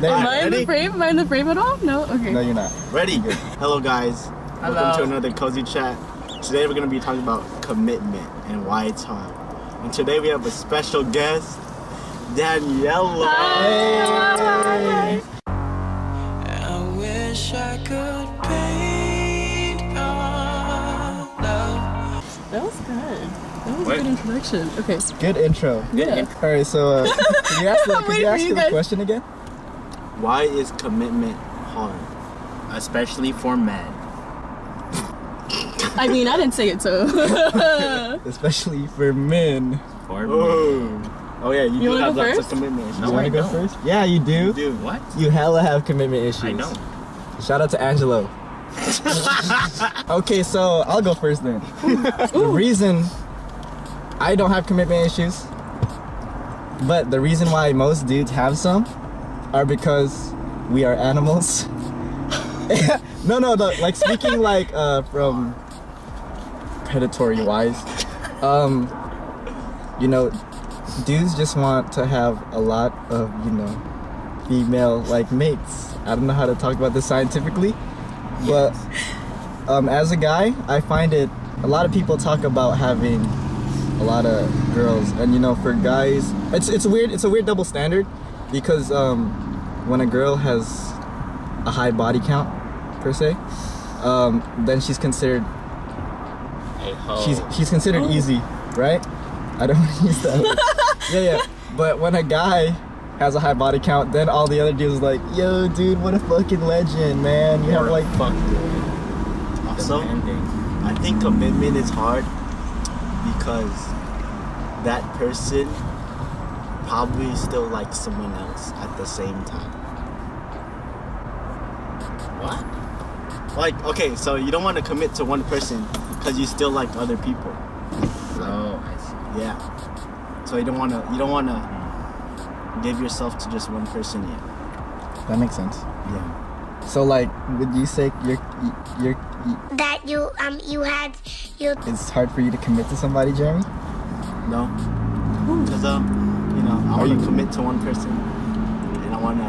Am I in the frame? Am I in the frame at all? No? Okay. No, you're not. Ready? Hello, guys. Hello. Welcome to another Cozy Chat. Today we're going to be talking about commitment and why it's hard. And today we have a special guest, Daniela. Hi. I wish I could paint our love. That was good. That was a good introduction. Okay. Good intro. Yeah. All right, so could you ask the question again? Why is commitment hard? Especially for men. I mean, I didn't say it, so. Especially for men. For men. Oh yeah, you do wanna have go lots first? of commitment issues. No, You want I to go don't. first? Yeah, you do. Dude, What? You hella have commitment issues. I know. Shout out to Angelo. Okay, so I'll go first then. The reason I don't have commitment issues, but the reason why most dudes have some are because we are animals. No, like speaking like from predatory wise, you know, dudes just want to have a lot of, you know, female like mates. I don't know how to talk about this scientifically, but as a guy, I find it, a lot of people talk about having a lot of girls, and you know, for guys, it's a weird double standard, because when a girl has a high body count per se, then she's considered she's considered easy, right? I don't want to use that word. Yeah. But when a guy has a high body count, then all the other dudes are like, yo, dude, what a fucking legend, man. You have like Also, I think commitment is hard because that person probably still likes someone else at the same time. What? Like, okay, so you don't want to commit to one person because you still like other people. Oh, I see. Yeah. So you don't want to give yourself to just one person yet. that makes sense. Yeah. So like, would you say That you had it's hard for you to commit to somebody, Jeremy? No. Because you know, I want to commit to one person and I want to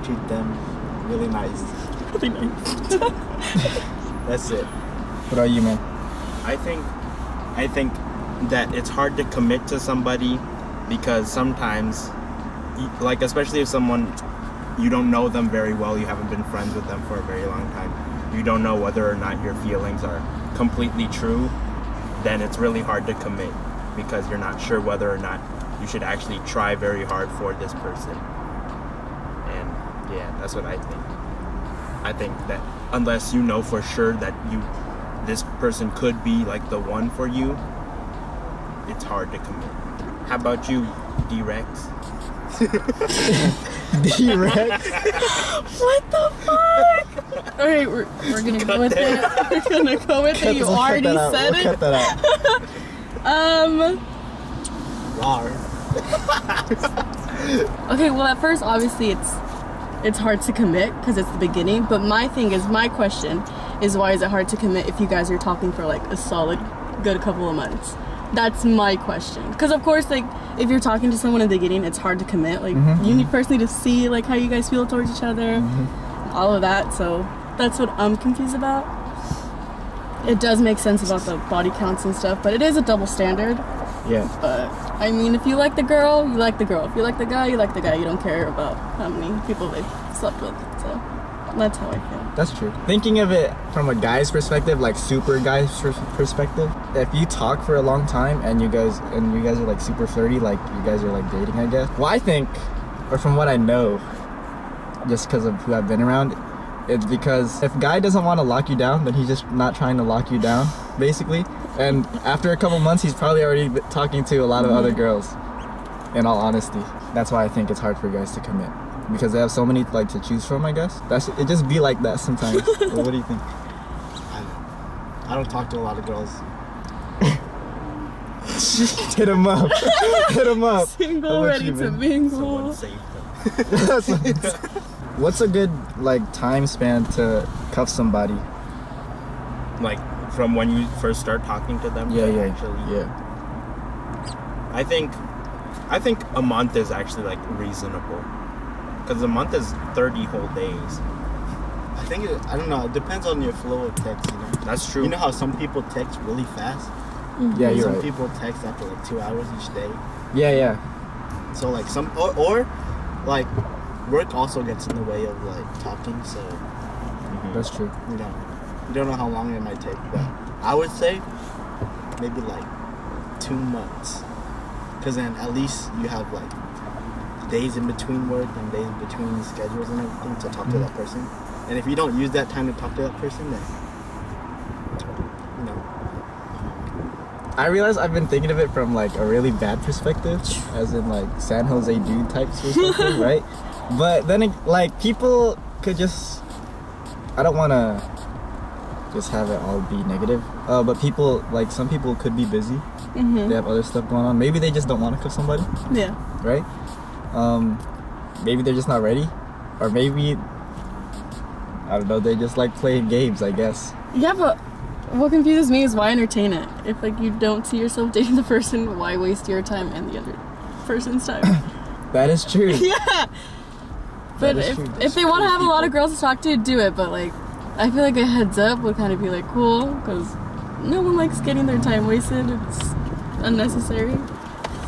treat them really nice. Really nice. That's it. What are you, man? I think that it's hard to commit to somebody because sometimes, like especially if someone, you don't know them very well, you haven't been friends with them for a very long time, you don't know whether or not your feelings are completely true, then it's really hard to commit because you're not sure whether or not you should actually try very hard for this person. And yeah, that's what I think. I think that unless you know for sure that this person could be like the one for you, it's hard to commit. How about you, D-Rex? D-Rex? What the fuck? Alright, we're gonna go with it. We're gonna go with it. You already said We'll it. cut that out. Rar. Okay, well at first obviously it's hard to commit because it's the beginning, but my question is, why is it hard to commit if you guys are talking for like a solid good couple of months? That's my question. Because of course, like, if you're talking to someone in the beginning, it's hard to commit. Like, you need first need to see like how you guys feel towards each other, all of that. So that's what I'm confused about. It does make sense about the body counts and stuff, but it is a double standard. Yeah. But I mean, if you like the girl, you like the girl. If you like the guy, you like the guy. You don't care about how many people they've slept with. So that's how I feel. That's true. Thinking of it from a guy's perspective, like super guy's perspective, if you talk for a long time and you guys are like super flirty, like you guys are like dating, I guess. Well, I think, or from what I know, just because of who I've been around, it's because if a guy doesn't want to lock you down, then he's just not trying to lock you down, basically. And after a couple months, he's probably already talking to a lot of other girls, in all honesty. That's why I think it's hard for guys to commit. Because they have so many like to choose from, I guess. It just be like that sometimes. Well, what do you think? I don't talk to a lot of girls. Hit him up. Hit him up. Single, ready to mingle. Someone saved them. What's a good like time span to cuff somebody? Like from when you first start talking to them? Yeah. I think a month is actually like reasonable. Because a month is 30 whole days. I think I don't know. It depends on your flow of text. You know. That's true. You know how some people text really fast. Yeah, you're Some right. people text after like 2 hours each day. Yeah. So like some or like work also gets in the way of like talking. So That's true. you don't know how long it might take. But I would say maybe like 2 months. Because then at least you have like days in between work and days between schedules and everything to talk to that person. And if you don't use that time to talk to that person, then I realize I've been thinking of it from like a really bad perspective, as in like San Jose dude types or something, right? But then like people could just, I don't want to just have it all be negative, but people, like some people could be busy. They have other stuff going on. Maybe they just don't want to kill somebody, Yeah. right? Maybe they're just not ready, or maybe, I don't know, they just like playing games, I guess. Yeah, but what confuses me is why entertain it? If like you don't see yourself dating the person, why waste your time and the other person's time? That is true. Yeah. But That is if, true. if they want to have a lot of girls to talk to, do it. But like, I feel like a heads up would kind of be like cool, because no one likes getting their time wasted. It's unnecessary.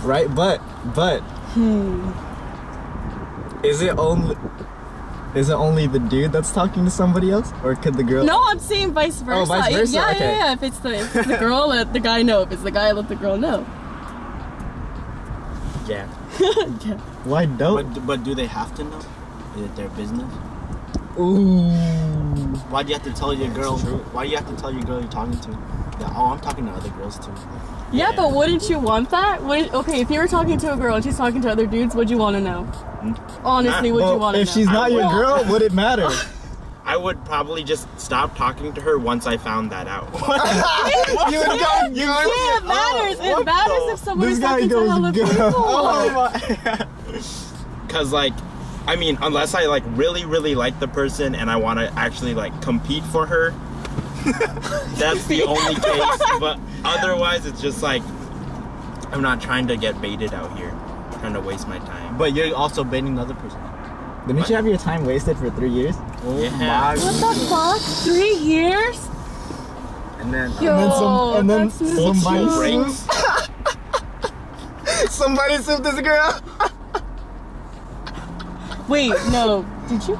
Right, but is it only the dude that's talking to somebody else, or could the girl? No, I'm saying vice versa. Oh, vice versa, Yeah, okay. yeah. If it's the girl, let the guy know. If it's the guy, let the girl know. Yeah. Yeah. Why don't? but do they have to know? Is it their business? Ooh. Why do you have to tell your girl? true. Why do you have to tell your girl you're talking to? Yeah, oh, I'm talking to other girls too. Yeah, but wouldn't you want that? Okay, if you were talking to a girl and she's talking to other dudes, would you want to know? Honestly, would you Well, want to know? if she's not your girl, would it matter? I would probably just stop talking to her once I found that out. You would go. Yeah, it matters. It matters if someone This is guy talking to goes, hella "Go." people. Oh my! Cause like, I mean, unless I like really, really like the person and I want to actually like compete for her, that's the only case. But otherwise, it's just like, I'm not trying to get baited out here, trying to waste my time. But you're also baiting the other person. Didn't you have your time wasted for 3 years? Oh Yeah. my! What the fuck? 3 years? And then Yo, and then that's somebody nuts. Breaks. Somebody sued this girl. Wait, no. Did you?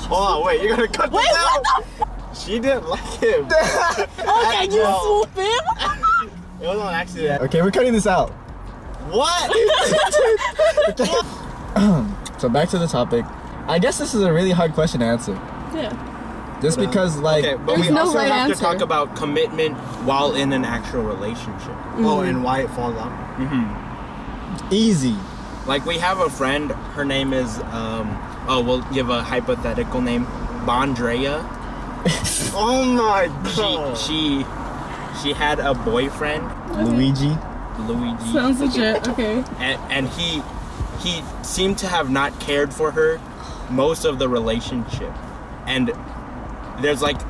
hold on, wait, you're gonna cut Wait, this out. what She didn't like him. the? Okay, you No. swoop in? It was on accident. Okay, we're cutting this out. What? So back to the topic. I guess this is a really hard question to answer. Yeah. Just because, like, Okay, but There's we no also right have answer. to talk about commitment while in an actual relationship. Oh, and why it falls out? easy. Like we have a friend. Her name is we'll give a hypothetical name, Bondrea. Oh my god. She had a boyfriend, Luigi. Luigi, Sounds legit. Okay. and he seemed to have not cared for her most of the relationship. And there's like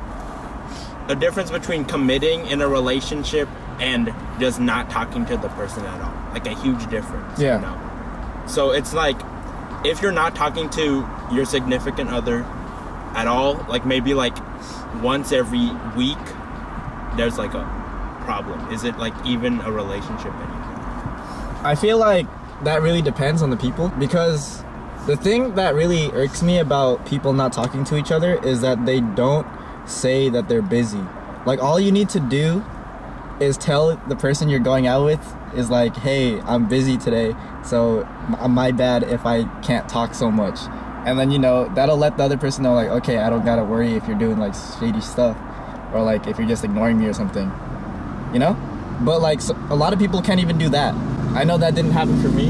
a difference between committing in a relationship and just not talking to the person at all. Like a huge difference. Yeah. You know? So it's like if you're not talking to your significant other at all, like maybe like once every week, there's like a problem. Is it like even a relationship anymore? I feel like that really depends on the people, because the thing that really irks me about people not talking to each other is that they don't say that they're busy. Like, all you need to do is tell the person you're going out with is like, hey, I'm busy today, so my bad if I can't talk so much. And then, you know, that'll let the other person know, like, okay, I don't gotta worry if you're doing like shady stuff, or like if you're just ignoring me or something, you know? But like, so, a lot of people can't even do that. I know that didn't happen for me.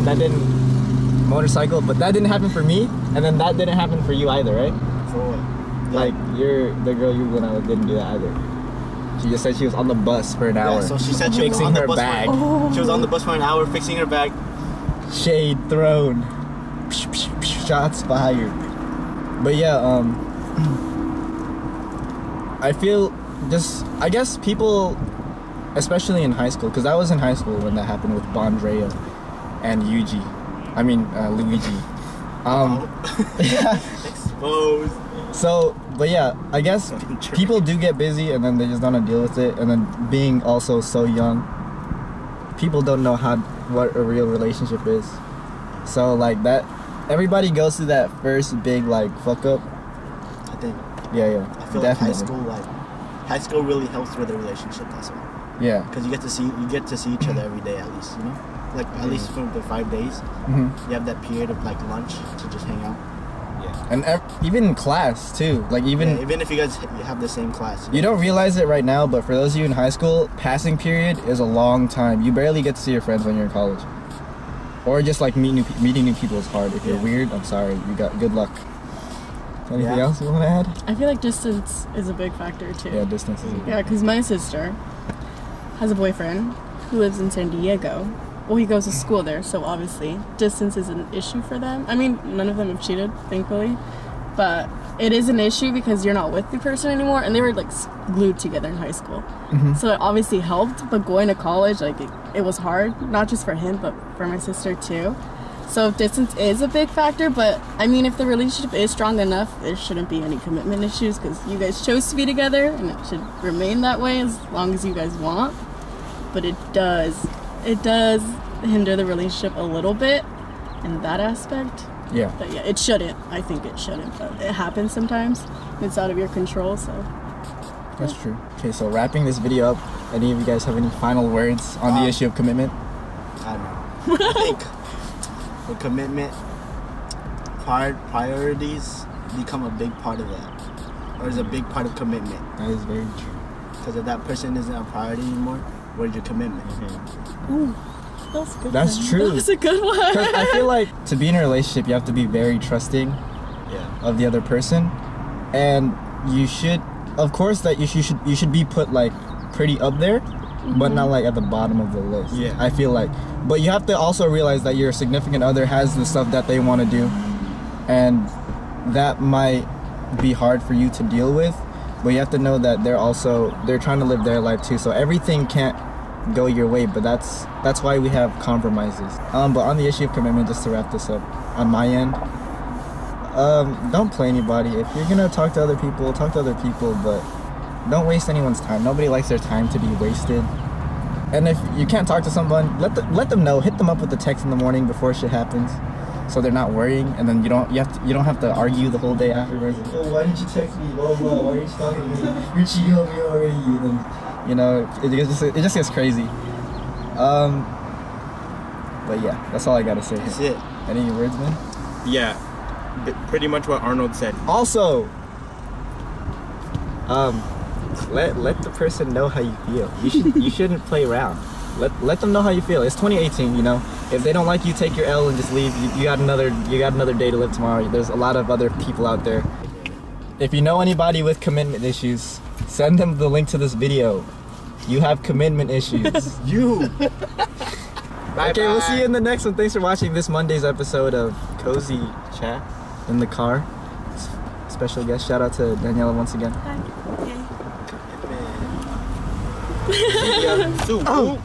That didn't motorcycle, but that didn't happen for me, and then that didn't happen for you either, right? For what? Like, the girl you went out with didn't do that either. She just said she was on the bus for an hour. Yeah, so she said she was fixing on the her bus bag. She was on the bus for an hour fixing her bag. Shade thrown. Shots fired. But yeah, I feel just, I guess people, especially in high school, because I was in high school when that happened with Bondrea and Luigi. Exposed. So, but yeah, I guess people do get busy and then they just don't know how to deal with it. And then being also so young, people don't know what a real relationship is. So like that, everybody goes through that first big like fuck up. I think. Yeah, I feel definitely. like high school really helps with a relationship. That's why. Yeah. Because you get to see each other every day at least. You know, like at least for the 5 days, hmm you have that period of like lunch to just hang out. And even in class too. Like even If you guys have the same class. you don't realize it right now, but for those of you in high school, passing period is a long time. You barely get to see your friends when you're in college. Or just like meeting new people is hard. If you're Yeah. weird, I'm sorry. You got good luck. Anything Yeah. else you want to add? I feel like distance is a big factor too. Yeah, distance is. Yeah, because my sister has a boyfriend who lives in San Diego. Well, he goes to school there, so obviously distance is an issue for them. I mean, none of them have cheated, thankfully, but it is an issue because you're not with the person anymore, and they were like glued together in high school. So it obviously helped, but going to college, like it was hard, not just for him, but for my sister too. So distance is a big factor, but I mean, if the relationship is strong enough, there shouldn't be any commitment issues because you guys chose to be together, and it should remain that way as long as you guys want. But it does hinder the relationship a little bit in that aspect. Yeah. But yeah, it shouldn't. I think it shouldn't, but it happens sometimes. It's out of your control, so. That's true. Okay, so wrapping this video up, any of you guys have any final words on the issue of commitment? I don't know. I think the commitment priorities become a big part of that, or is a big part of commitment. That is very true. Because if that person isn't a priority anymore, where's your commitment? Ooh, that's a good. That's one. true. That was a good one. 'Cause I feel like to be in a relationship, you have to be very trusting Yeah. of the other person, and you should, of course, that you should be put like pretty up there, but not like at the bottom of the list. Yeah. I feel like, but you have to also realize that your significant other has the stuff that they want to do, and that might be hard for you to deal with. But you have to know that they're trying to live their life too. So everything can't go your way, but that's why we have compromises. But on the issue of commitment, just to wrap this up, on my end, don't play anybody. If you're gonna talk to other people, but don't waste anyone's time. Nobody likes their time to be wasted. And if you can't talk to someone, let them know. Hit them up with a text in the morning before shit happens, so they're not worrying. And then you don't have to argue the whole day afterwards. Oh, why didn't you text me? Blah blah. Why are you talking to me? You're cheating on me already. And then, you know, it just gets crazy. But yeah, that's all I gotta say. That's it. Any words, man? Yeah, pretty much what Arnold said. Also, let the person know how you feel. You shouldn't play around. Let them know how you feel. It's 2018, you know. If they don't like you, take your L and just leave. You got another day to live tomorrow. There's a lot of other people out there. If you know anybody with commitment issues, send them the link to this video. You have commitment issues. You. Okay, we'll see you in the next one. Thanks for watching this Monday's episode of Cozy Chat in the car. Special guest, shout out to Daniela once again. Hi. Okay. Man. Oh.